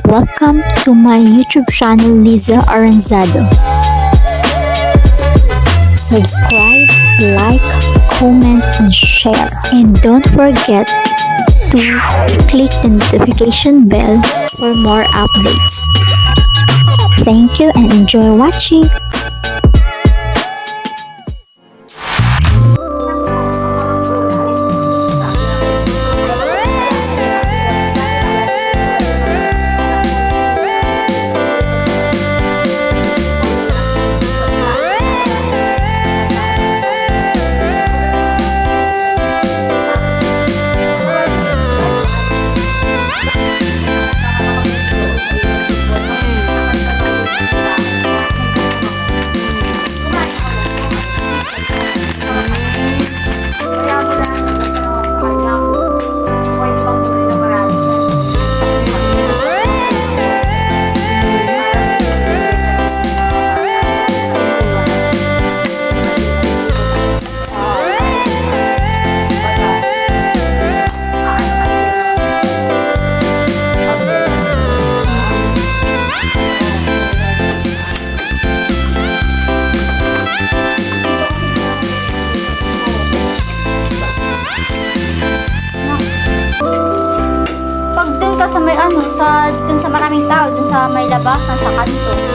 welcome to my YouTube channel, Liza Aranzado. Subscribe, like, comment, and share. And don't forget to click the notification bell for more updates. Thank you and enjoy watching. Sa may dun sa maraming tao, dun sa may labasan sa kanto.